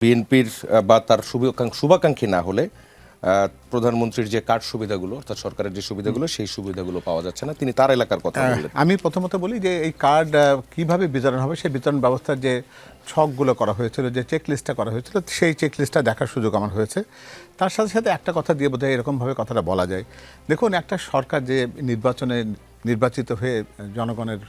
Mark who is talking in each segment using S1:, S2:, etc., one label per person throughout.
S1: বিএনপির বা তার শুভাকাঙ্ক্ষী না হলে প্রধানমন্ত্রীর যে কার্ড সুবিধাগুলো অর্থাৎ সরকারের যে সুবিধাগুলো সেই সুবিধাগুলো পাওয়া যাচ্ছে না, তিনি তার এলাকার কথা বললেন।
S2: আমি প্রথমত বলি যে এই কার্ড কিভাবে বিতরণ হবে সেই বিতরণ ব্যবস্থার যে ছকগুলো করা হয়েছিল, যে চেক লিস্টটা করা হয়েছিল, সেই চেক লিস্টটা দেখার সুযোগ আমার হয়েছে। তার সাথে সাথে একটা কথা দিয়ে বোধহয় এরকমভাবে কথাটা বলা যায়। দেখুন, একটা সরকার যে নির্বাচিত হয়ে জনগণের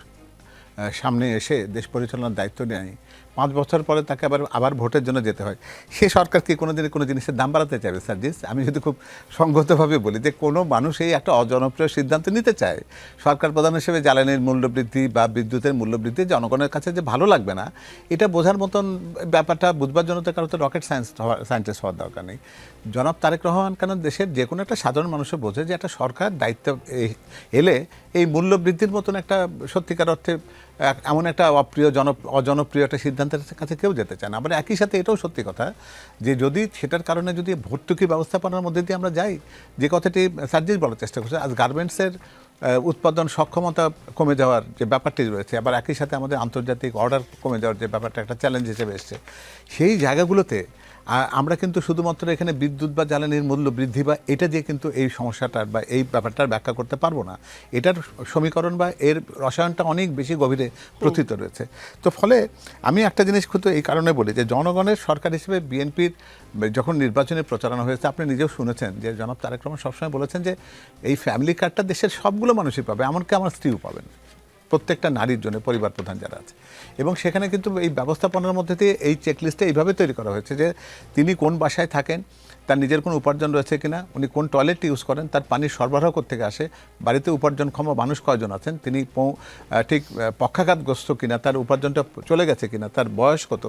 S2: সামনে এসে দেশ পরিচালনার দায়িত্ব নেয়, 5 বছর পরে তাকে আবার ভোটের জন্য যেতে হয়। সে সরকার কি কোনোদিনই কোনো জিনিসের দাম বাড়াতে চাইবে সার্জিস? আমি যদি খুব সংগতভাবে বলি যে কোনো মানুষ এই একটা অজনপ্রিয় সিদ্ধান্ত নিতে চায়, সরকার প্রধান হিসেবে জ্বালানির মূল্যবৃদ্ধি বা বিদ্যুতের মূল্যবৃদ্ধি জনগণের কাছে যে ভালো লাগবে না, এটা বোঝার মতন ব্যাপারটা বুঝবার জন্য তো কারো তো রকেট সায়েন্টিস্ট হওয়ার দরকার নেই। জনাব তারেক রহমান কেন দেশের যে কোনো একটা সাধারণ মানুষও বোঝে যে একটা সরকার দায়িত্ব এলে এই মূল্যবৃদ্ধির মতন একটা সত্যিকার অর্থে এমন একটা অজনপ্রিয় একটা সিদ্ধান্তের কাছে কেউ যেতে চায় না। আবার একই সাথে এটাও সত্যি কথা যে যদি সেটার কারণে যদি ভর্তুকি ব্যবস্থাপনার মধ্যে দিয়ে আমরা যাই, যে কথাটি সার্জিস বলার চেষ্টা করছে, আজ গার্মেন্টসের উৎপাদন সক্ষমতা কমে যাওয়ার যে ব্যাপারটি রয়েছে, আবার একই সাথে আমাদের আন্তর্জাতিক অর্ডার কমে যাওয়ার যে ব্যাপারটা একটা চ্যালেঞ্জ হিসেবে এসছে, সেই জায়গাগুলোতে আমরা কিন্তু শুধুমাত্র এখানে বিদ্যুৎ বা জ্বালানির মূল্য বৃদ্ধি বা এটা দিয়ে কিন্তু এই সমস্যাটার বা এই ব্যাপারটার ব্যাখ্যা করতে পারবো না। এটার সমীকরণ বা এর রসায়নটা অনেক বেশি গভীরে প্রথিত রয়েছে। তো ফলে আমি একটা জিনিস কিন্তু এই কারণে বলি যে জনগণের সরকার হিসেবে বিএনপির যখন নির্বাচনের প্রচারণা হয়েছে, আপনি নিজেও শুনেছেন যে জনাব তারেক রহমান সবসময় বলেছেন যে এই ফ্যামিলি কার্ডটা দেশের সবগুলো মানুষই পাবে, এমনকি আমার স্ত্রীও পাবেন, প্রত্যেকটা নারীর জন্য, পরিবার প্রধান যারা আছে। এবং সেখানে কিন্তু এই ব্যবস্থাপনার মধ্যে দিয়ে এই চেকলিস্টে এইভাবে তৈরি করা হয়েছে যে তিনি কোন বাসায় থাকেন, তার নিজের কোনো উপার্জন রয়েছে কিনা, উনি কোন টয়লেট ইউজ করেন, তার পানির সরবরাহ থেকে আসে, বাড়িতে উপার্জনক্ষম মানুষ কয়জন আছেন, তিনি ঠিক পক্ষাঘাতগ্রস্ত কিনা, তার উপার্জনটা চলে গেছে কিনা, তার বয়স কত,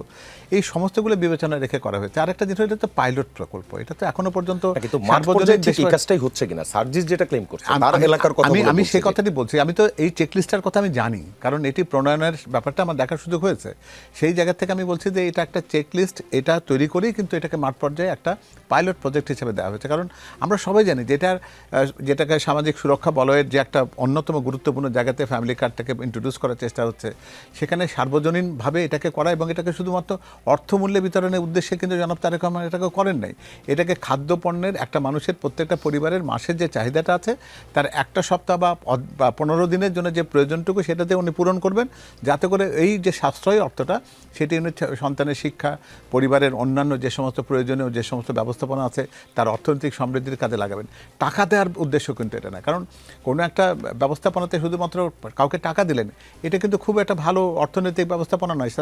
S2: এই সমস্তগুলো বিবেচনায় রেখে করা হয়েছে। আরেকটা জিনিস, এটা তো পাইলট প্রকল্প, এটা তো এখনো পর্যন্ত
S1: কাজটাই হচ্ছে কিনা সার্জিস যেটা ক্লেম করছে তার এলাকার কথা
S2: আমি সেই কথাটি বলছি। আমি তো এই চেকলিস্টটার কথা আমি জানি, কারণ এটি প্রণয়নের ব্যাপারটা আমার দেখার সুযোগ হয়েছে। সেই জায়গা থেকে আমি বলছি যে এটা একটা চেকলিস্ট, এটা তৈরি করেই কিন্তু এটাকে মাঠ পর্যায়ে একটা পাইলট প্রজেক্ট হিসেবে দেওয়া হয়েছে। কারণ আমরা সবাই জানি যেটাকে সামাজিক সুরক্ষা বলয়ের যে একটা অন্যতম গুরুত্বপূর্ণ জায়গাতে ফ্যামিলি কার্ডটাকে ইন্ট্রোডিউস করার চেষ্টা হচ্ছে, সেখানে সার্বজনীনভাবে এটাকে করা এবং এটাকে শুধুমাত্র অর্থমূল্যে বিতরণের উদ্দেশ্যে কিন্তু জনাব তারেক রহমান এটাকে করেন নাই। এটাকে খাদ্যপণ্যের একটা মানুষের প্রত্যেকটা পরিবারের মাসের যে চাহিদাটা আছে তার একটা সপ্তাহ বা 15 দিনের জন্য যে প্রয়োজনটুকু সেটাতে উনি পূরণ করবেন, যাতে করে এই যে সাশ্রয়ী অর্থটা সেটি উনি সন্তানের শিক্ষা, পরিবারের অন্যান্য যে সমস্ত প্রয়োজনীয় যে সমস্ত ব্যবস্থাপনা আছে তার অর্থনৈতিক সমৃদ্ধির কাজে লাগাবেন। টাকা দেওয়ার উদ্দেশ্য কিন্তু এটা না, কারণ কোনো একটা ব্যবস্থাপনাতে শুধুমাত্র কাউকে টাকা দিলেন এটা কিন্তু খুব একটা ভালো অর্থনৈতিক ব্যবস্থাপনা নয়।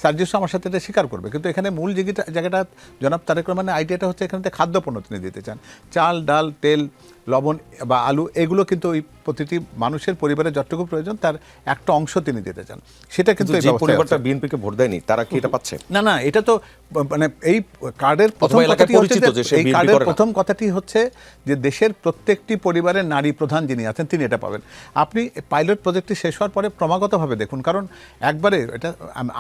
S2: সার্জিস আমার সাথে এটা স্বীকার করবে, কিন্তু এখানে মূল জায়গাটা জনাব তারেক রহমানের আইডিয়াটা হচ্ছে এখানে খাদ্যপণ্য তিনি দিতে চান। চাল, ডাল, তেল, লবণ বা আলু, এগুলো কিন্তু ওই প্রতিটি মানুষের পরিবারের যতটুকু প্রয়োজন তার একটা অংশ তিনি দিতে চান। সেটা কিন্তু
S1: যে পরিবারটা বিএনপিকে ভোট দেয়নি তারা কি এটা পাচ্ছে?
S2: না, এটা তো মানে এই কার্ডের প্রথম কথাটি হচ্ছে যে দেশের প্রত্যেকটি পরিবারের নারী প্রধান যিনি আছেন তিনি এটা পাবেন। আপনি পাইলট প্রজেক্টটি শেষ হওয়ার পরে ক্রমাগতভাবে দেখুন, কারণ একবারে এটা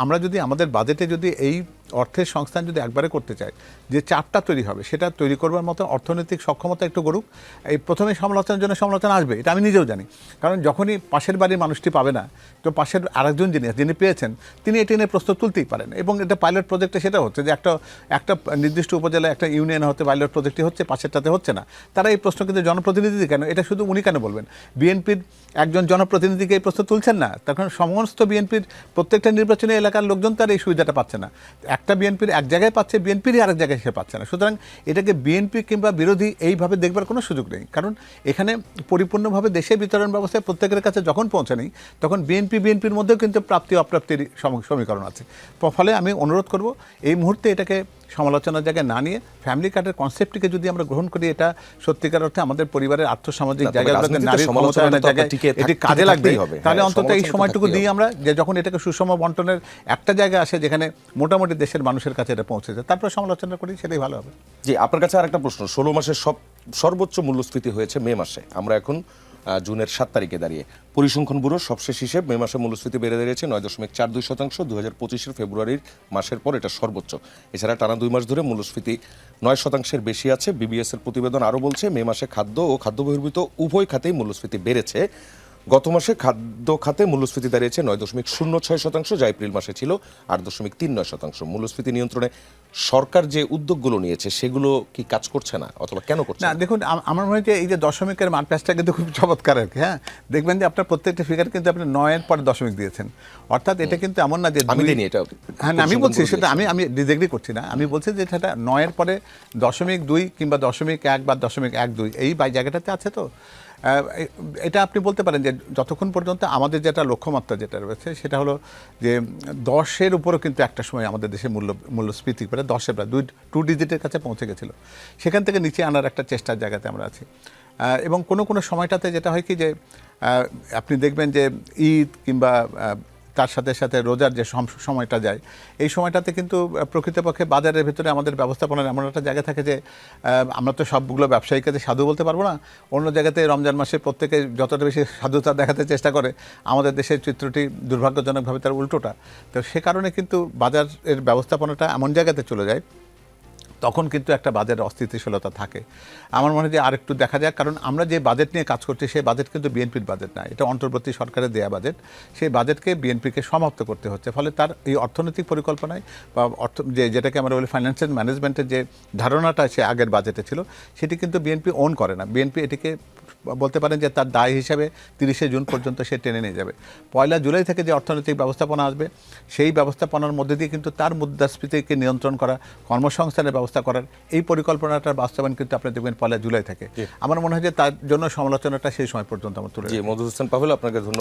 S2: আমরা যদি আমাদের বাজেটে যদি এই অর্থের সংস্থান যদি একবারে করতে চাই, যে চাপটা তৈরি হবে সেটা তৈরি করবার মতো অর্থনৈতিক সক্ষমতা একটু গড়ুক। এই প্রথমে সমালোচনার জন্য সমালোচনা আসবে, এটা আমি নিজেও জানি, কারণ যখনই পাশের বাড়ির মানুষটি পাবে না, তো পাশের আরেকজন যিনি পেয়েছেন তিনি এটি নিয়ে প্রশ্ন তুলতেই পারেন। এবং এটা পাইলট প্রজেক্টে সেটা হচ্ছে যে একটা নির্দিষ্ট উপজেলায় একটা ইউনিয়ন হতে পাইলট প্রজেক্টটি হচ্ছে, পাশেরটাতে হচ্ছে না। তারা এই প্রশ্ন কিন্তু জনপ্রতিনিধি কেন, এটা শুধু উনি কেন বলবেন? বিএনপির একজন জনপ্রতিনিধিকে এই প্রশ্ন তুলছেন না, তখন সমস্ত বিএনপির প্রত্যেকটা নির্বাচনী এলাকার লোকজন তার এই সুবিধাটা পাচ্ছে না। একটা বিএনপির এক জায়গায় পাচ্ছে, বিএনপিরই আরেক জায়গায় সে পাচ্ছে না। সুতরাং এটাকে বিএনপি কিংবা বিরোধী এইভাবে দেখবার কোনো সুযোগ নেই, কারণ এখানে পরিপূর্ণভাবে দেশে বিতরণ ব্যবস্থায় প্রত্যেকের কাছে যখন পৌঁছে নেই তখন বিএনপির মধ্যেও কিন্তু প্রাপ্তি অপ্রাপ্তির সমীকরণ আছে। ফলে আমি অনুরোধ করব এই মুহূর্তে এটাকে সমালোচনার জায়গায় না নিয়ে ফ্যামিলি কার্ডের কনসেপ্টটিকে যদি আমরা গ্রহণ করি, এটা সত্যিকার অর্থে আমাদের পরিবারের আর্থসামাজিক জায়গাগুলোতে নারীর ক্ষমতায়নের জায়গায় এটি কাজে লাগবে। তাহলে অন্তত এই সময়টুকু দিয়ে আমরা যে যখন এটাকে সুষম বন্টনের একটা জায়গা আসে যেখানে মোটামুটি দেশের মানুষের কাছে এটা পৌঁছে যায়, তারপরে সমালোচনা করি, সেটাই ভালো হবে।
S1: জি, আপনার কাছে আরেকটা প্রশ্ন। 16 মাসের সর্বোচ্চ মূল্যস্ফীতি হয়েছে মে মাসে, আমরা এখন জুনের 7 তারিখে দাঁড়িয়ে। পরিসংখ্যান ব্যুরোর সবশেষ হিসেব মে মাসে মূল্যস্ফীতি বেড়ে দাঁড়িয়েছে 9.42%। 2025-এর ফেব্রুয়ারির মাসের পর এটা সর্বোচ্চ। এছাড়া টানা 2 মাস ধরে মূল্যস্ফীতি 9%-এর বেশি আছে। বিবিএস এর প্রতিবেদন আরও বলছে মে মাসে খাদ্য ও খাদ্য বহির্ভূত উভয় খাতেই মূল্যস্ফীতি বেড়েছে। গত মাসে খাদ্য খাতে মূল্যস্ফীতি দাঁড়িয়েছে 9.06%, যা এপ্রিল মাসে ছিল 8.39%। মূল্যস্ফীতি নিয়ন্ত্রণে সরকার যে উদ্যোগগুলো নিয়েছে সেগুলো কি কাজ করছে না, অথবা কেন করছে
S2: না
S1: না?
S2: দেখুন, আমার মনে হয় যে এই যে দশমিকের মানপ্যাচটা কিন্তু খুব চমৎকার আর কি। হ্যাঁ, দেখবেন যে আপনার প্রত্যেকটা ফিগার কিন্তু আপনি 9-এর পরে দশমিক দিয়েছেন, অর্থাৎ এটা কিন্তু এমন না যে
S1: আমি
S2: দুই-
S1: দিইনি এটা।
S2: হ্যাঁ না, আমি বলছি
S1: পরিসংখ্যান
S2: সেটা,
S1: দিয়েছে।
S2: আমি ডিসএগ্রি করছি না, আমি বলছি যে সেটা 9-এর পরে 0.2 কিংবা 0.1 বা 0.12 এই জায়গাটাতে আছে। তো এটা আপনি বলতে পারেন যে যতক্ষণ পর্যন্ত আমাদের যেটা লক্ষ্যমাত্রা যেটা রয়েছে সেটা হলো যে 10-এর উপরও কিন্তু একটা সময় আমাদের দেশে মূল্যস্ফীতি করে 10-এ প্রায় 2 ডিজিটের কাছে পৌঁছে গেছিল। সেখান থেকে নিচে আনার একটা চেষ্টার জায়গাতে আমরা আছি। এবং কোনো সময়টাতে যেটা হয় কি যে আপনি দেখবেন যে ঈদ কিংবা তার সাথে সাথে রোজার যে সময়টা যায়, এই সময়টাতে কিন্তু প্রকৃতপক্ষে বাজারের ভিতরে আমাদের ব্যবস্থাপনার এমন একটা জায়গা থাকে যে আমরা তো সবগুলো ব্যবসায়ীর কাছে সাধু বলতে পারবো না। অন্য জায়গাতে রমজান মাসে প্রত্যেকে যতটা বেশি সাধুতা দেখাতে চেষ্টা করে, আমাদের দেশের চিত্রটি দুর্ভাগ্যজনকভাবে তার উল্টোটা। তো সে কারণে কিন্তু বাজারের ব্যবস্থাপনাটা এমন জায়গাতে চলে যায়, তখন কিন্তু একটা বাজারের অস্থিতিশীলতা থাকে। আমার মনে হয় যে আরেকটু দেখা যাক, কারণ আমরা যে বাজেট নিয়ে কাজ করছি সেই বাজেট কিন্তু বিএনপির বাজেট না, এটা অন্তর্বর্তী সরকারের দেয়া বাজেট। সেই বাজেটকে বিএনপিকে সমাপ্ত করতে হচ্ছে, ফলে তার এই অর্থনৈতিক পরিকল্পনায় বা যেটাকে আমরা বলি ফাইন্যান্সিয়াল ম্যানেজমেন্টের যে ধারণাটা সে আগের বাজেটে ছিল, সেটি কিন্তু বিএনপি ওন করে না। বিএনপি এটিকে বলতে পারেন যে তার দায় হিসাবে 30শে জুন পর্যন্ত সে টেনে নিয়ে যাবে। 1 জুলাই থেকে যে অর্থনৈতিক ব্যবস্থাপনা আসবে, সেই ব্যবস্থাপনার মধ্যে দিয়ে কিন্তু তার মুদ্রাস্ফীতিকে নিয়ন্ত্রণ করা, কর্মসংস্থানের ব্যবস্থা করার এই পরিকল্পনাটার বাস্তবায়ন কিন্তু আপনি দেখবেন 1 জুলাই থেকে। আমার মনে হয় যে তার জন্য সমালোচনাটা সেই সময় পর্যন্ত আমার তুলে
S1: জি, মধু হোসেন পাভেল, আপনাকে ধন্যবাদ।